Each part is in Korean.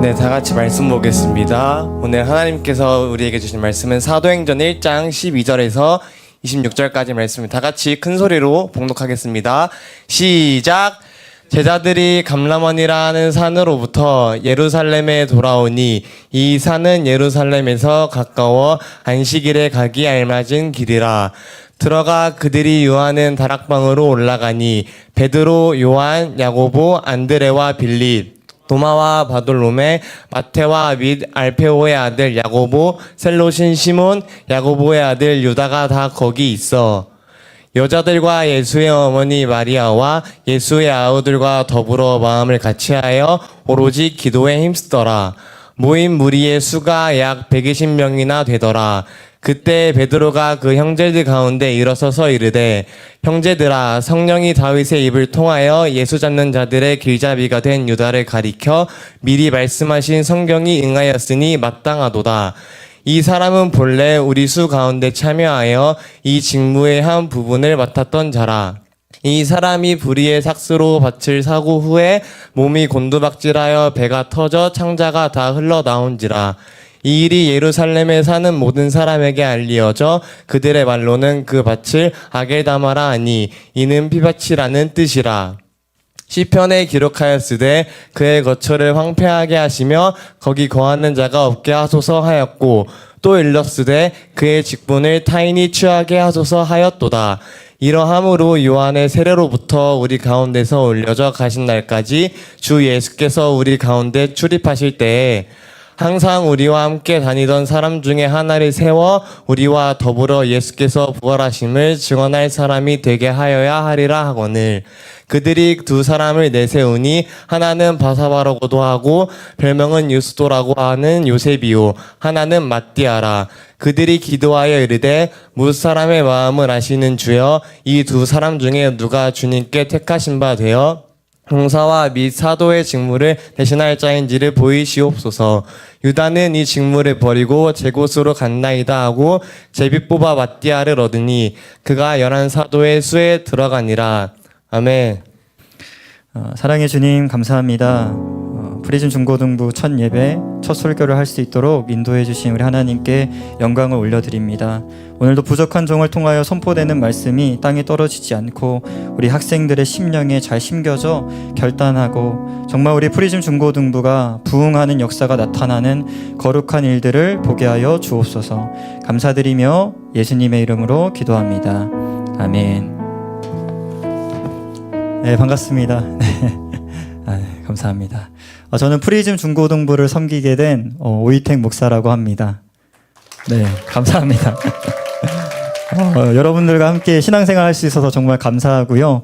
네, 다 같이 말씀 보겠습니다. 오늘 하나님께서 우리에게 주신 말씀은 사도행전 1장 12절에서 26절까지 말씀입니다. 다 같이 큰 소리로 봉독하겠습니다. 시작! 제자들이 감람원이라는 산으로부터 예루살렘에 돌아오니 이 산은 예루살렘에서 가까워 안식일에 가기 알맞은 길이라. 들어가 그들이 유하는 다락방으로 올라가니 베드로, 요한, 야고보, 안드레와 빌립, 도마와 바돌로메, 마테와 및 알페오의 아들 야고보, 셀롯인 시몬, 야고보의 아들 유다가 다 거기 있어. 여자들과 예수의 어머니 마리아와 예수의 아우들과 더불어 마음을 같이하여 오로지 기도에 힘쓰더라. 모인 무리의 수가 약 120명이나 되더라. 그때 베드로가 그 형제들 가운데 일어서서 이르되, 형제들아, 성령이 다윗의 입을 통하여 예수 잡는 자들의 길잡이가 된 유다를 가리켜 미리 말씀하신 성경이 응하였으니 마땅하도다. 이 사람은 본래 우리 수 가운데 참여하여 이 직무의 한 부분을 맡았던 자라. 이 사람이 불의의 삭스로 밭을 사고 후에 몸이 곤두박질하여 배가 터져 창자가 다 흘러나온지라. 이 일이 예루살렘에 사는 모든 사람에게 알리어져 그들의 말로는 그 밭을 아겔다마라 하니 이는 피밭이라는 뜻이라. 시편에 기록하였으되 그의 거처를 황폐하게 하시며 거기 거하는 자가 없게 하소서 하였고, 또 일렀으되 그의 직분을 타인이 취하게 하소서 하였도다. 이러함으로 요한의 세례로부터 우리 가운데서 올려져 가신 날까지 주 예수께서 우리 가운데 출입하실 때에 항상 우리와 함께 다니던 사람 중에 하나를 세워 우리와 더불어 예수께서 부활하심을 증언할 사람이 되게 하여야 하리라 하거늘. 그들이 두 사람을 내세우니 하나는 바사바라고도 하고 별명은 유스도라고 하는 요셉이요 하나는 matti아라. 그들이 기도하여 이르되, 무사람의 마음을 아시는 주여, 이 두 사람 중에 누가 주님께 택하신 바 되어 봉사와 및 사도의 직무를 대신할 자인지를 보이시옵소서. 유다는 이 직무를 버리고 제 곳으로 갔나이다 하고 제비 뽑아 matti아를 얻으니 그가 11 사도의 수에 들어가니라. 아멘. 사랑의 주님, 감사합니다. 프리즘 중고등부 첫 예배, 첫 설교를 할 수 있도록 인도해 주신 우리 하나님께 영광을 올려드립니다. 오늘도 부족한 종을 통하여 선포되는 말씀이 땅에 떨어지지 않고 우리 학생들의 심령에 잘 심겨져 결단하고 정말 우리 프리즘 중고등부가 부흥하는 역사가 나타나는 거룩한 일들을 보게 하여 주옵소서. 감사드리며 예수님의 이름으로 기도합니다. 아멘. 네, 반갑습니다. 감사합니다. 저는 프리즘 중고등부를 섬기게 된 오이택 목사라고 합니다. 네, 감사합니다. 여러분들과 함께 신앙생활 할 수 있어서 정말 감사하고요.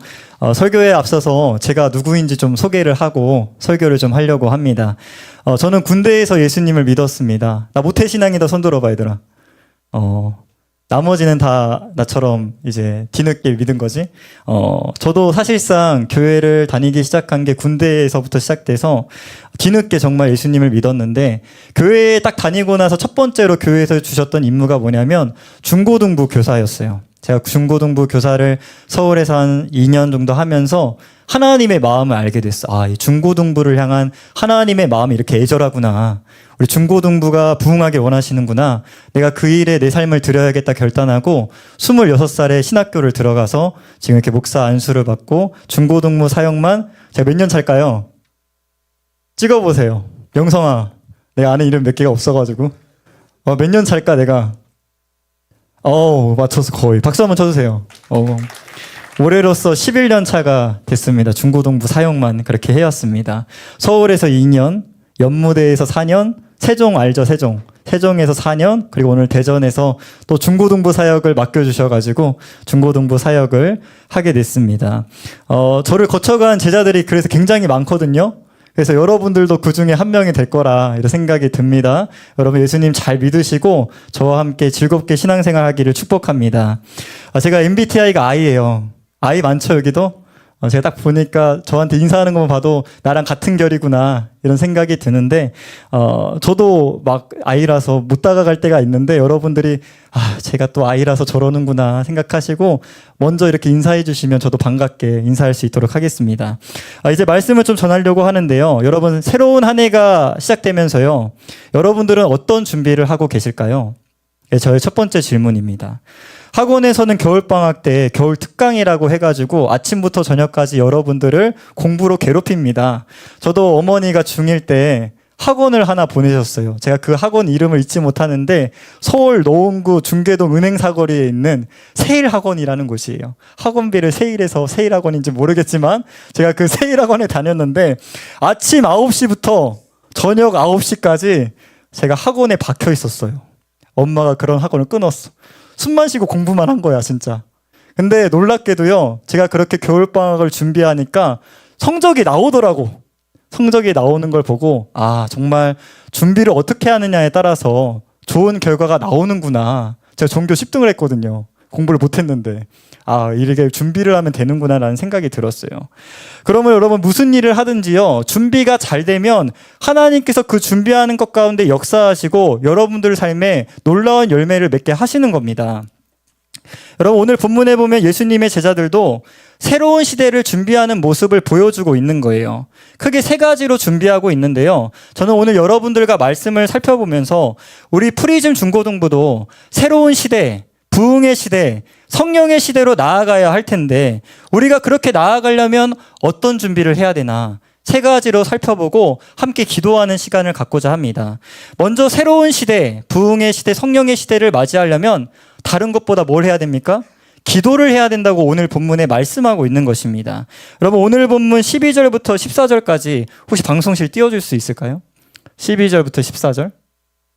설교에 앞서서 제가 누구인지 좀 소개를 하고 설교를 좀 하려고 합니다. 저는 군대에서 예수님을 믿었습니다. 나 모태신앙이다 손 들어봐 얘들아. 나머지는 다 나처럼 이제 뒤늦게 믿은 거지. 저도 사실상 교회를 다니기 시작한 게 군대에서부터 시작돼서 뒤늦게 정말 예수님을 믿었는데, 교회에 딱 다니고 나서 첫 번째로 교회에서 주셨던 임무가 뭐냐면 중고등부 교사였어요. 제가 중고등부 교사를 서울에서 한 2년 정도 하면서 하나님의 마음을 알게 됐어. 이 중고등부를 향한 하나님의 마음이 이렇게 애절하구나. 우리 중고등부가 부흥하게 원하시는구나. 내가 그 일에 내 삶을 드려야겠다 결단하고 26살에 신학교를 들어가서 지금 이렇게 목사 안수를 받고 중고등부 사역만 제가 몇 년 차일까요? 찍어보세요. 명성아, 내 아는 이름 몇 개가 없어가지고 몇 년 차일까 내가? 맞춰서 거의. 박수 한번 쳐주세요. 올해로서 11년 차가 됐습니다. 중고등부 사역만 그렇게 해왔습니다. 서울에서 2년, 연무대에서 4년, 세종 알죠? 세종에서 4년, 그리고 오늘 대전에서 또 중고등부 사역을 맡겨주셔가지고 중고등부 사역을 하게 됐습니다. 저를 거쳐간 제자들이 그래서 굉장히 많거든요. 그래서 여러분들도 그 중에 한 명이 될 거라 이런 생각이 듭니다. 여러분 예수님 잘 믿으시고 저와 함께 즐겁게 신앙생활 하기를 축복합니다. 제가 MBTI가 I예요. I 많죠 여기도? 제가 딱 보니까 저한테 인사하는 것만 봐도 나랑 같은 결이구나 이런 생각이 드는데 저도 막 아이라서 못 다가갈 때가 있는데 여러분들이 제가 또 아이라서 저러는구나 생각하시고 먼저 이렇게 인사해 주시면 저도 반갑게 인사할 수 있도록 하겠습니다. 이제 말씀을 좀 전하려고 하는데요. 여러분 새로운 한 해가 시작되면서요. 여러분들은 어떤 준비를 하고 계실까요? 네, 저의 첫 번째 질문입니다. 학원에서는 겨울방학 때 겨울 특강이라고 해가지고 아침부터 저녁까지 여러분들을 공부로 괴롭힙니다. 저도 어머니가 중1 때 학원을 하나 보내셨어요. 제가 그 학원 이름을 잊지 못하는데 서울 노원구 중계동 은행 사거리에 있는 세일학원이라는 곳이에요. 학원비를 세일해서 세일학원인지 모르겠지만 제가 그 세일학원에 다녔는데 아침 9시부터 저녁 9시까지 제가 학원에 박혀 있었어요. 엄마가 그런 학원을 끊었어. 숨만 쉬고 공부만 한 거야 진짜. 근데 놀랍게도요, 제가 그렇게 겨울방학을 준비하니까 성적이 나오더라고. 성적이 나오는 걸 보고 정말 준비를 어떻게 하느냐에 따라서 좋은 결과가 나오는구나. 제가 전교 10등을 했거든요. 공부를 못했는데 이렇게 준비를 하면 되는구나 라는 생각이 들었어요. 그러면 여러분 무슨 일을 하든지요, 준비가 잘 되면 하나님께서 그 준비하는 것 가운데 역사하시고 여러분들 삶에 놀라운 열매를 맺게 하시는 겁니다. 여러분 오늘 본문에 보면 예수님의 제자들도 새로운 시대를 준비하는 모습을 보여주고 있는 거예요. 크게 세 가지로 준비하고 있는데요. 저는 오늘 여러분들과 말씀을 살펴보면서 우리 프리즘 중고등부도 새로운 시대, 부흥의 시대, 성령의 시대로 나아가야 할 텐데 우리가 그렇게 나아가려면 어떤 준비를 해야 되나 세 가지로 살펴보고 함께 기도하는 시간을 갖고자 합니다. 먼저 새로운 시대, 부흥의 시대, 성령의 시대를 맞이하려면 다른 것보다 뭘 해야 됩니까? 기도를 해야 된다고 오늘 본문에 말씀하고 있는 것입니다. 여러분 오늘 본문 12절부터 14절까지 혹시 방송실 띄워줄 수 있을까요? 12절부터 14절?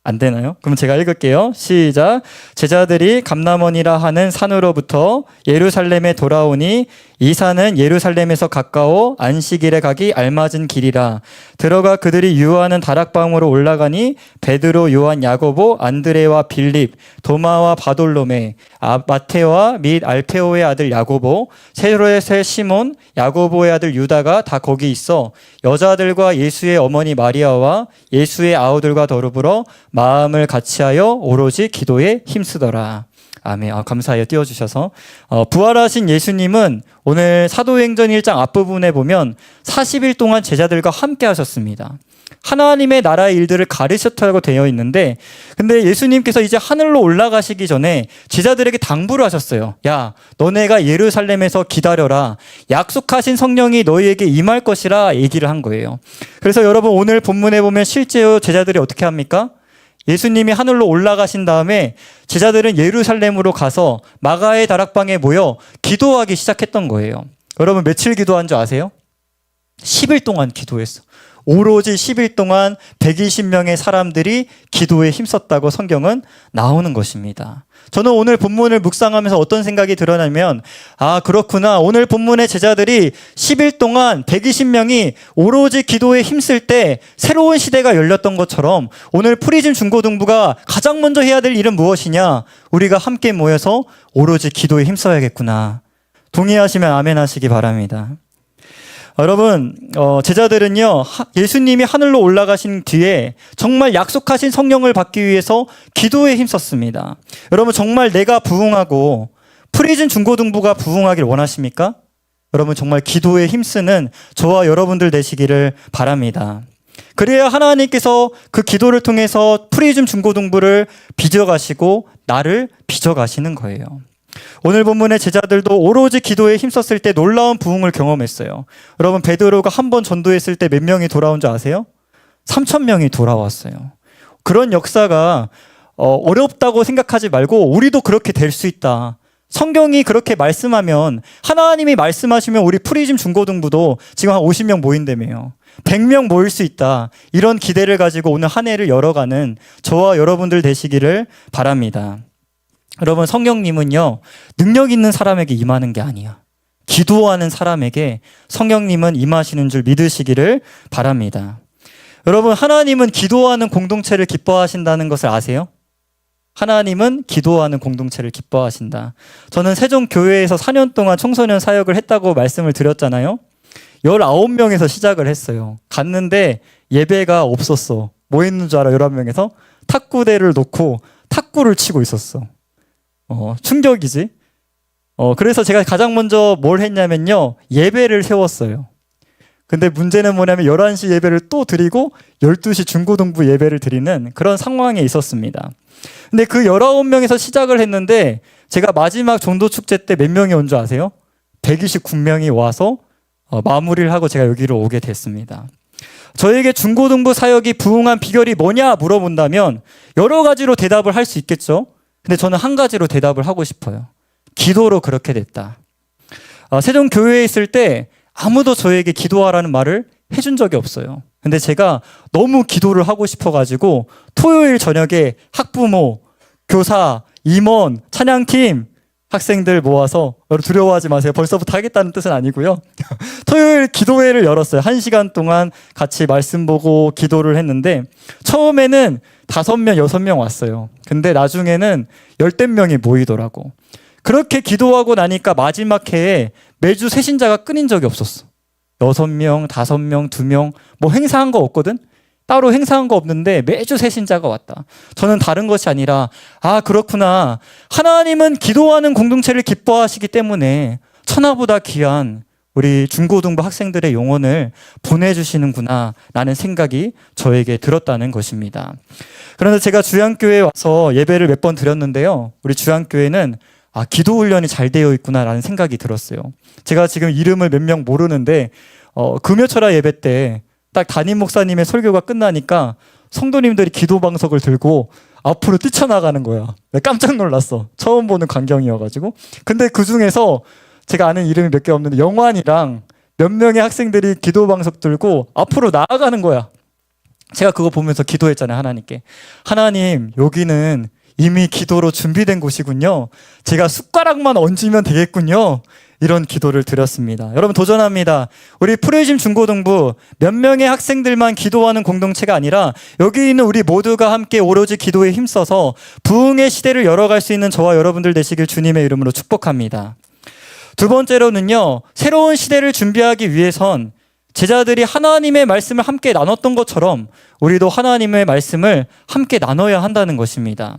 안 되나요? 그럼 제가 읽을게요. 시작. 제자들이 감람원이라 하는 산으로부터 예루살렘에 돌아오니 이 산은 예루살렘에서 가까워 안식일에 가기 알맞은 길이라. 들어가 그들이 유하는 다락방으로 올라가니 베드로, 요한, 야고보, 안드레와 빌립, 도마와 바돌로메, 마테와 및 알페오의 아들 야고보, 세롯의 시몬, 야고보의 아들 유다가 다 거기 있어 여자들과 예수의 어머니 마리아와 예수의 아우들과 더불어 마음을 같이하여 오로지 기도에 힘쓰더라. 아멘. 감사해요. 띄워주셔서. 부활하신 예수님은 오늘 사도행전 1장 앞부분에 보면 40일 동안 제자들과 함께 하셨습니다. 하나님의 나라의 일들을 가르쳤다고 되어 있는데, 근데 예수님께서 이제 하늘로 올라가시기 전에 제자들에게 당부를 하셨어요. 야, 너네가 예루살렘에서 기다려라. 약속하신 성령이 너희에게 임할 것이라 얘기를 한 거예요. 그래서 여러분 오늘 본문에 보면 실제로 제자들이 어떻게 합니까? 예수님이 하늘로 올라가신 다음에 제자들은 예루살렘으로 가서 마가의 다락방에 모여 기도하기 시작했던 거예요. 여러분 며칠 기도한 줄 아세요? 10일 동안 기도했어. 오로지 10일 동안 120명의 사람들이 기도에 힘썼다고 성경은 나오는 것입니다. 저는 오늘 본문을 묵상하면서 어떤 생각이 들었냐면 그렇구나. 오늘 본문의 제자들이 10일 동안 120명이 오로지 기도에 힘쓸 때 새로운 시대가 열렸던 것처럼 오늘 프리즘 중고등부가 가장 먼저 해야 될 일은 무엇이냐? 우리가 함께 모여서 오로지 기도에 힘써야겠구나. 동의하시면 아멘 하시기 바랍니다. 여러분 제자들은요 예수님이 하늘로 올라가신 뒤에 정말 약속하신 성령을 받기 위해서 기도에 힘썼습니다. 여러분 정말 내가 부흥하고 프리즘 중고등부가 부흥하길 원하십니까? 여러분 정말 기도에 힘쓰는 저와 여러분들 되시기를 바랍니다. 그래야 하나님께서 그 기도를 통해서 프리즘 중고등부를 빚어가시고 나를 빚어가시는 거예요. 오늘 본문의 제자들도 오로지 기도에 힘썼을 때 놀라운 부흥을 경험했어요. 여러분 베드로가 한 번 전도했을 때 몇 명이 돌아온 줄 아세요? 3,000명이 돌아왔어요. 그런 역사가 어렵다고 생각하지 말고 우리도 그렇게 될 수 있다. 성경이 그렇게 말씀하면 하나님이 말씀하시면 우리 프리즘 중고등부도 지금 한 50명 모인다며요. 100명 모일 수 있다. 이런 기대를 가지고 오늘 한 해를 열어가는 저와 여러분들 되시기를 바랍니다. 여러분 성령님은요 능력 있는 사람에게 임하는 게 아니야. 기도하는 사람에게 성령님은 임하시는 줄 믿으시기를 바랍니다. 여러분 하나님은 기도하는 공동체를 기뻐하신다는 것을 아세요? 하나님은 기도하는 공동체를 기뻐하신다. 저는 세종교회에서 4년 동안 청소년 사역을 했다고 말씀을 드렸잖아요. 19명에서 시작을 했어요. 갔는데 예배가 없었어. 뭐 했는 줄 알아? 11명에서 탁구대를 놓고 탁구를 치고 있었어. 충격이지. 그래서 제가 가장 먼저 뭘 했냐면요. 예배를 세웠어요. 근데 문제는 뭐냐면 11시 예배를 또 드리고 12시 중고등부 예배를 드리는 그런 상황에 있었습니다. 근데 그 19명에서 시작을 했는데 제가 마지막 전도축제 때 몇 명이 온 줄 아세요? 129명이 와서 마무리를 하고 제가 여기로 오게 됐습니다. 저에게 중고등부 사역이 부흥한 비결이 뭐냐 물어본다면 여러 가지로 대답을 할 수 있겠죠. 근데 저는 한 가지로 대답을 하고 싶어요. 기도로 그렇게 됐다. 세종교회에 있을 때 아무도 저에게 기도하라는 말을 해준 적이 없어요. 근데 제가 너무 기도를 하고 싶어가지고 토요일 저녁에 학부모, 교사, 임원, 찬양팀 학생들 모아서 두려워하지 마세요. 벌써부터 하겠다는 뜻은 아니고요. 토요일 기도회를 열었어요. 1시간 동안 같이 말씀 보고 기도를 했는데 처음에는 5명, 6명 왔어요. 근데 나중에는 10대 명이 모이더라고. 그렇게 기도하고 나니까 마지막 해에 매주 새신자가 끊인 적이 없었어. 6명, 5명, 2명 뭐 행사한 거 없거든? 따로 행사한 거 없는데 매주 새신자가 왔다. 저는 다른 것이 아니라 그렇구나. 하나님은 기도하는 공동체를 기뻐하시기 때문에 천하보다 귀한 우리 중고등부 학생들의 영혼을 보내주시는구나 라는 생각이 저에게 들었다는 것입니다. 그런데 제가 주양교회에 와서 예배를 몇 번 드렸는데요. 우리 주양교회는 기도 훈련이 잘 되어 있구나라는 생각이 들었어요. 제가 지금 이름을 몇 명 모르는데 금요철야 예배 때 딱 담임 목사님의 설교가 끝나니까 성도님들이 기도 방석을 들고 앞으로 뛰쳐나가는 거야. 깜짝 놀랐어. 처음 보는 광경이어가지고. 근데 그 중에서 제가 아는 이름이 몇 개 없는데 영환이랑 몇 명의 학생들이 기도 방석 들고 앞으로 나아가는 거야. 제가 그거 보면서 기도했잖아요. 하나님께. 하나님, 여기는 이미 기도로 준비된 곳이군요. 제가 숟가락만 얹으면 되겠군요. 이런 기도를 드렸습니다. 여러분 도전합니다. 우리 프레짐 중고등부 몇 명의 학생들만 기도하는 공동체가 아니라 여기 있는 우리 모두가 함께 오로지 기도에 힘써서 부흥의 시대를 열어갈 수 있는 저와 여러분들 되시길 주님의 이름으로 축복합니다. 두 번째로는요. 새로운 시대를 준비하기 위해선 제자들이 하나님의 말씀을 함께 나눴던 것처럼 우리도 하나님의 말씀을 함께 나눠야 한다는 것입니다.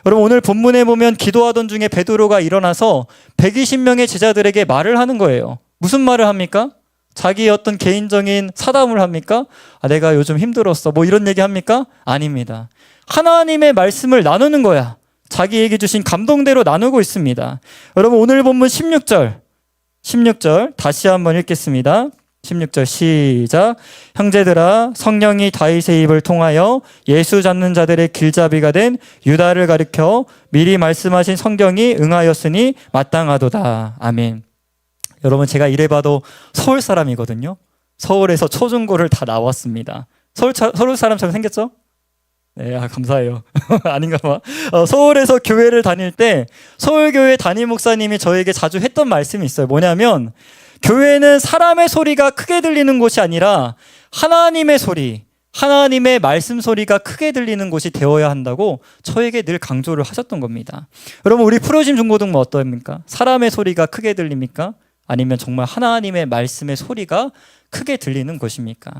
여러분 오늘 본문에 보면 기도하던 중에 베드로가 일어나서 120명의 제자들에게 말을 하는 거예요. 무슨 말을 합니까? 자기의 어떤 개인적인 사담을 합니까? 내가 요즘 힘들었어. 뭐 이런 얘기 합니까? 아닙니다. 하나님의 말씀을 나누는 거야. 자기에게 주신 감동대로 나누고 있습니다. 여러분 오늘 본문 16절 다시 한번 읽겠습니다. 16절 시작. 형제들아 성령이 다윗의 입을 통하여 예수 잡는 자들의 길잡이가 된 유다를 가리켜 미리 말씀하신 성경이 응하였으니 마땅하도다. 아멘. 여러분 제가 이래봐도 서울 사람이거든요. 서울에서 초중고를 다 나왔습니다. 서울 사람처럼 생겼죠? 네, 감사해요. 아닌가 봐. 서울에서 교회를 다닐 때 서울교회 담임 목사님이 저에게 자주 했던 말씀이 있어요. 뭐냐면 교회는 사람의 소리가 크게 들리는 곳이 아니라 하나님의 소리, 하나님의 말씀 소리가 크게 들리는 곳이 되어야 한다고 저에게 늘 강조를 하셨던 겁니다. 여러분 우리 프로짐 중고등부 어떠합니까? 사람의 소리가 크게 들립니까? 아니면 정말 하나님의 말씀의 소리가 크게 들리는 것입니까?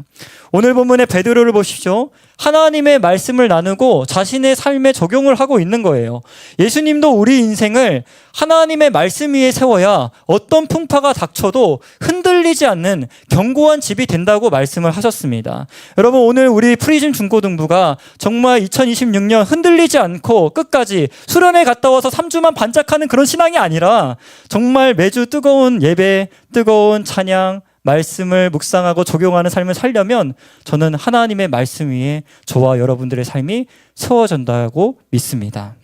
오늘 본문의 베드로를 보십시오. 하나님의 말씀을 나누고 자신의 삶에 적용을 하고 있는 거예요. 예수님도 우리 인생을 하나님의 말씀 위에 세워야 어떤 풍파가 닥쳐도 흔들리지 않는 견고한 집이 된다고 말씀을 하셨습니다. 여러분 오늘 우리 프리즘 중고등부가 정말 2026년 흔들리지 않고 끝까지 수련회 갔다 와서 3주만 반짝하는 그런 신앙이 아니라 정말 매주 뜨거운 예배, 뜨거운 찬양, 말씀을 묵상하고 적용하는 삶을 살려면 저는 하나님의 말씀 위에 저와 여러분들의 삶이 세워진다고 믿습니다.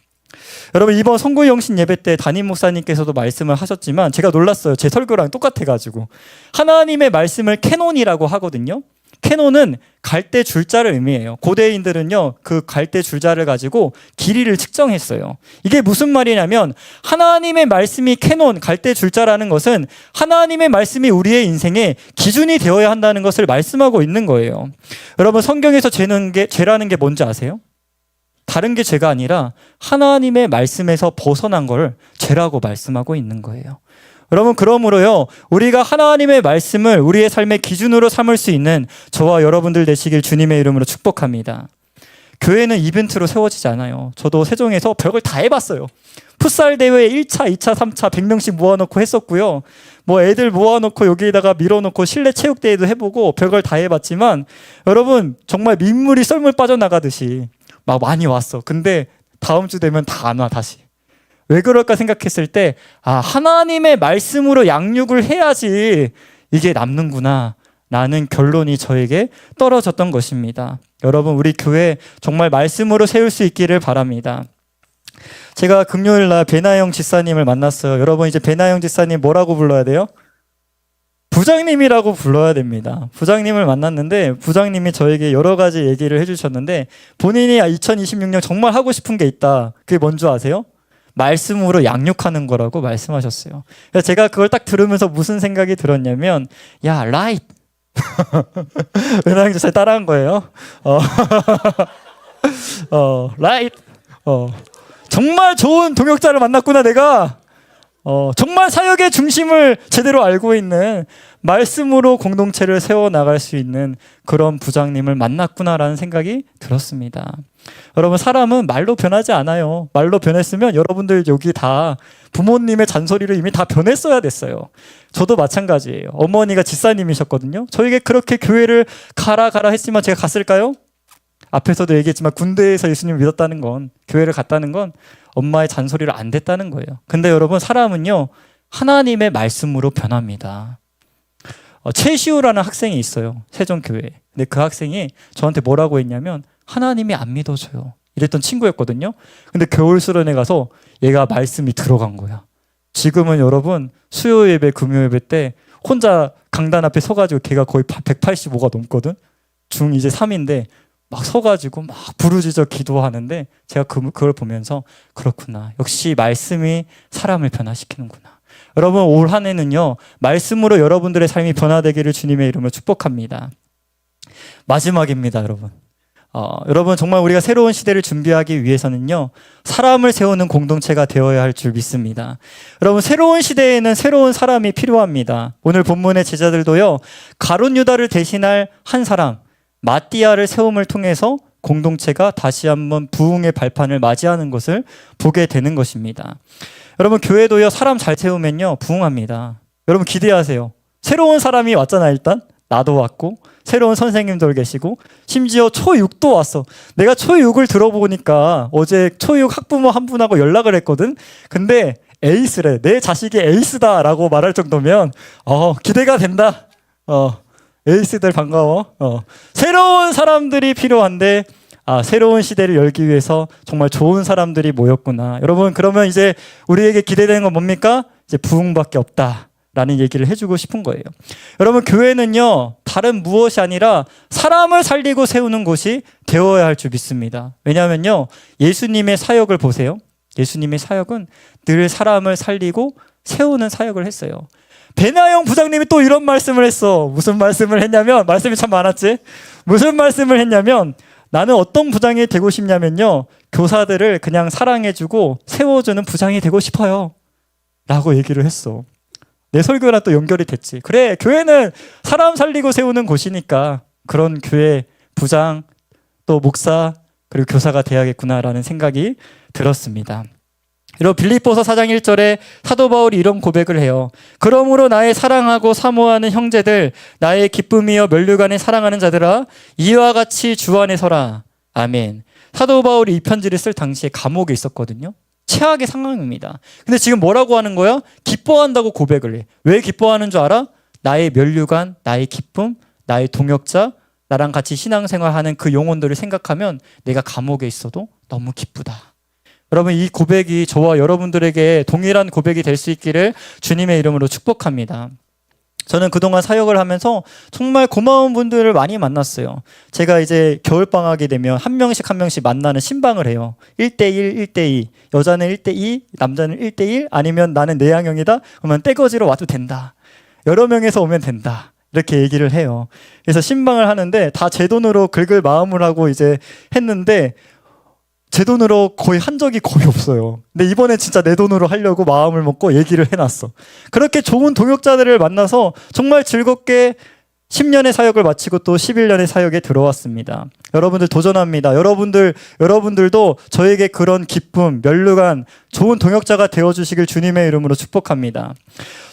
여러분 이번 성구영신 예배 때 담임 목사님께서도 말씀을 하셨지만 제가 놀랐어요. 제 설교랑 똑같아가지고. 하나님의 말씀을 캐논이라고 하거든요. 캐논은 갈대 줄자를 의미해요. 고대인들은요 그 갈대 줄자를 가지고 길이를 측정했어요. 이게 무슨 말이냐면 하나님의 말씀이 캐논, 갈대 줄자라는 것은 하나님의 말씀이 우리의 인생의 기준이 되어야 한다는 것을 말씀하고 있는 거예요. 여러분 성경에서 죄라는 게 뭔지 아세요? 다른 게 죄가 아니라 하나님의 말씀에서 벗어난 걸 죄라고 말씀하고 있는 거예요. 여러분, 그러므로요, 우리가 하나님의 말씀을 우리의 삶의 기준으로 삼을 수 있는 저와 여러분들 되시길 주님의 이름으로 축복합니다. 교회는 이벤트로 세워지지 않아요. 저도 세종에서 별걸 다 해봤어요. 풋살 대회 1차, 2차, 3차 100명씩 모아놓고 했었고요. 뭐 애들 모아놓고 여기에다가 밀어놓고 실내 체육대회도 해보고 별걸 다 해봤지만 여러분, 정말 민물이 썰물 빠져나가듯이 막 많이 왔어. 근데 다음 주 되면 다 안 와, 다시. 왜 그럴까 생각했을 때, 하나님의 말씀으로 양육을 해야지 이게 남는구나 라는 결론이 저에게 떨어졌던 것입니다. 여러분, 우리 교회 정말 말씀으로 세울 수 있기를 바랍니다. 제가 금요일 날 배나영 지사님을 만났어요. 여러분, 이제 배나영 지사님 뭐라고 불러야 돼요? 부장님이라고 불러야 됩니다. 부장님을 만났는데 부장님이 저에게 여러 가지 얘기를 해주셨는데, 본인이 2026년 정말 하고 싶은 게 있다. 그게 뭔지 아세요? 말씀으로 양육하는 거라고 말씀하셨어요. 그래서 제가 그걸 딱 들으면서 무슨 생각이 들었냐면, 야, 라이트. 배나영 지사 따라한 거예요. 라이트. 정말 좋은 동역자를 만났구나, 내가. 정말 사역의 중심을 제대로 알고 있는, 말씀으로 공동체를 세워나갈 수 있는 그런 부장님을 만났구나라는 생각이 들었습니다. 여러분, 사람은 말로 변하지 않아요. 말로 변했으면 여러분들 여기 다 부모님의 잔소리를 이미 다 변했어야 됐어요. 저도 마찬가지예요. 어머니가 지사님이셨거든요. 저에게 그렇게 교회를 가라 했지만 제가 갔을까요? 앞에서도 얘기했지만 군대에서 예수님을 믿었다는 건, 교회를 갔다는 건 엄마의 잔소리를 안 됐다는 거예요. 근데 여러분, 사람은요, 하나님의 말씀으로 변합니다. 최시우라는 학생이 있어요, 세종교회에. 근데 그 학생이 저한테 뭐라고 했냐면, 하나님이 안 믿어줘요, 이랬던 친구였거든요. 근데 겨울 수련회 가서 얘가 말씀이 들어간 거야. 지금은 여러분, 수요 예배, 금요 예배 때 혼자 강단 앞에 서가지고, 걔가 거의 185가 넘거든. 중 이제 3인데 막 서가지고 막 부르짖어 기도하는데, 제가 그걸 보면서 그렇구나, 역시 말씀이 사람을 변화시키는구나. 여러분, 올 한 해는요, 말씀으로 여러분들의 삶이 변화되기를 주님의 이름으로 축복합니다. 마지막입니다, 여러분. 여러분, 정말 우리가 새로운 시대를 준비하기 위해서는요, 사람을 세우는 공동체가 되어야 할 줄 믿습니다. 여러분, 새로운 시대에는 새로운 사람이 필요합니다. 오늘 본문의 제자들도요, 가룟 유다를 대신할 한 사람, 마띠아를 세움을 통해서 공동체가 다시 한번 부흥의 발판을 맞이하는 것을 보게 되는 것입니다. 여러분, 교회도요, 사람 잘 세우면요, 부흥합니다. 여러분, 기대하세요. 새로운 사람이 왔잖아요. 일단 나도 왔고, 새로운 선생님들 계시고, 심지어 초6도 왔어. 내가 초6을 들어보니까 어제 초6 학부모 한 분하고 연락을 했거든. 근데 에이스래. 내 자식이 에이스다라고 말할 정도면 기대가 된다. 에이스들 반가워. 새로운 사람들이 필요한데, 새로운 시대를 열기 위해서 정말 좋은 사람들이 모였구나. 여러분, 그러면 이제 우리에게 기대되는 건 뭡니까? 이제 부흥밖에 없다라는 얘기를 해주고 싶은 거예요. 여러분, 교회는요, 다른 무엇이 아니라 사람을 살리고 세우는 곳이 되어야 할 줄 믿습니다. 왜냐하면요, 예수님의 사역을 보세요. 예수님의 사역은 늘 사람을 살리고 세우는 사역을 했어요. 배나영 부장님이 또 이런 말씀을 했어. 무슨 말씀을 했냐면, 말씀이 참 많았지? 무슨 말씀을 했냐면, 나는 어떤 부장이 되고 싶냐면요, 교사들을 그냥 사랑해주고 세워주는 부장이 되고 싶어요 라고 얘기를 했어. 내 설교랑 또 연결이 됐지. 그래, 교회는 사람 살리고 세우는 곳이니까 그런 교회 부장, 또 목사, 그리고 교사가 돼야겠구나라는 생각이 들었습니다. 여러분, 빌립보서 4장 1절에 사도 바울이 이런 고백을 해요. 그러므로 나의 사랑하고 사모하는 형제들, 나의 기쁨이여 면류관에 사랑하는 자들아, 이와 같이 주 안에 서라. 아멘. 사도 바울이 이 편지를 쓸 당시에 감옥에 있었거든요. 최악의 상황입니다. 근데 지금 뭐라고 하는 거야? 기뻐한다고 고백을 해. 왜 기뻐하는 줄 알아? 나의 면류관, 나의 기쁨, 나의 동역자, 나랑 같이 신앙생활하는 그 영혼들을 생각하면 내가 감옥에 있어도 너무 기쁘다. 여러분, 이 고백이 저와 여러분들에게 동일한 고백이 될 수 있기를 주님의 이름으로 축복합니다. 저는 그동안 사역을 하면서 정말 고마운 분들을 많이 만났어요. 제가 이제 겨울방학이 되면 한 명씩 만나는 신방을 해요. 1대1, 1대2. 여자는 1대2, 남자는 1대1, 아니면 나는 내향형이다? 그러면 떼거지로 와도 된다. 여러 명에서 오면 된다. 이렇게 얘기를 해요. 그래서 신방을 하는데 다 제 돈으로 긁을 마음을 하고 이제 했는데, 제 돈으로 거의 한 적이 거의 없어요. 근데 이번에 진짜 내 돈으로 하려고 마음을 먹고 얘기를 해놨어. 그렇게 좋은 동역자들을 만나서 정말 즐겁게 10년의 사역을 마치고 또 11년의 사역에 들어왔습니다. 여러분들 도전합니다. 여러분들도 저에게 그런 기쁨, 면류관, 좋은 동역자가 되어주시길 주님의 이름으로 축복합니다.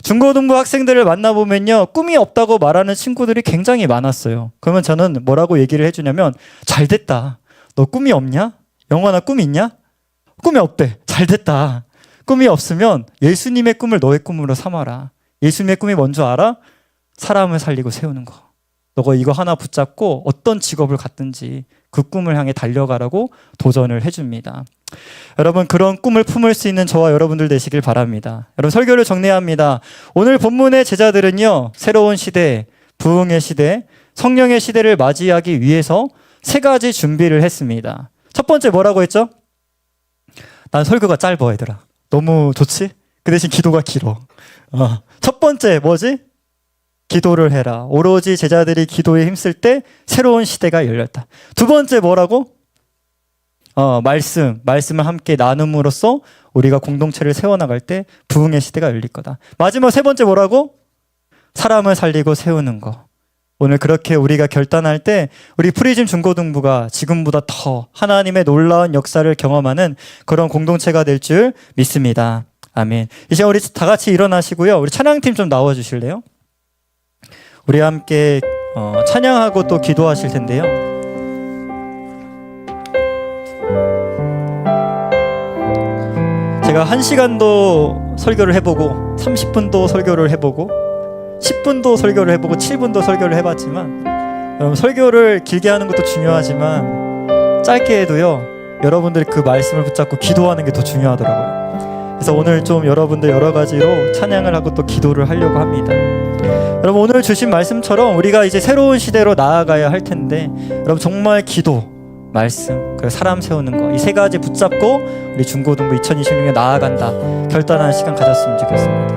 중고등부 학생들을 만나보면요, 꿈이 없다고 말하는 친구들이 굉장히 많았어요. 그러면 저는 뭐라고 얘기를 해주냐면, 잘 됐다. 너 꿈이 없냐? 영원한 꿈이 있냐? 꿈이 없대. 잘 됐다. 꿈이 없으면 예수님의 꿈을 너의 꿈으로 삼아라. 예수님의 꿈이 뭔지 알아? 사람을 살리고 세우는 거. 너가 이거 하나 붙잡고 어떤 직업을 갖든지 그 꿈을 향해 달려가라고 도전을 해줍니다. 여러분, 그런 꿈을 품을 수 있는 저와 여러분들 되시길 바랍니다. 여러분, 설교를 정리합니다. 오늘 본문의 제자들은요, 새로운 시대, 부흥의 시대, 성령의 시대를 맞이하기 위해서 세 가지 준비를 했습니다. 첫 번째 뭐라고 했죠? 난 설교가 짧아, 얘들아. 너무 좋지? 그 대신 기도가 길어. 첫 번째 뭐지? 기도를 해라. 오로지 제자들이 기도에 힘쓸 때 새로운 시대가 열렸다. 두 번째 뭐라고? 말씀을 함께 나눔으로써 우리가 공동체를 세워나갈 때 부흥의 시대가 열릴 거다. 마지막 세 번째 뭐라고? 사람을 살리고 세우는 거. 오늘 그렇게 우리가 결단할 때 우리 프리즘 중고등부가 지금보다 더 하나님의 놀라운 역사를 경험하는 그런 공동체가 될 줄 믿습니다. 아멘. 이제 우리 다 같이 일어나시고요. 우리 찬양팀 좀 나와 주실래요? 우리 함께 찬양하고 또 기도하실 텐데요. 제가 1시간도 설교를 해보고 30분도 설교를 해보고 10분도 설교를 해보고 7분도 설교를 해봤지만, 여러분, 설교를 길게 하는 것도 중요하지만 짧게 해도요, 여러분들이 그 말씀을 붙잡고 기도하는 게 더 중요하더라고요. 그래서 오늘 좀 여러분들 여러 가지로 찬양을 하고 또 기도를 하려고 합니다. 여러분, 오늘 주신 말씀처럼 우리가 이제 새로운 시대로 나아가야 할 텐데, 여러분, 정말 기도, 말씀, 그리고 사람 세우는 거, 이 세 가지 붙잡고 우리 중고등부 2026년에 나아간다 결단하는 시간 가졌으면 좋겠습니다.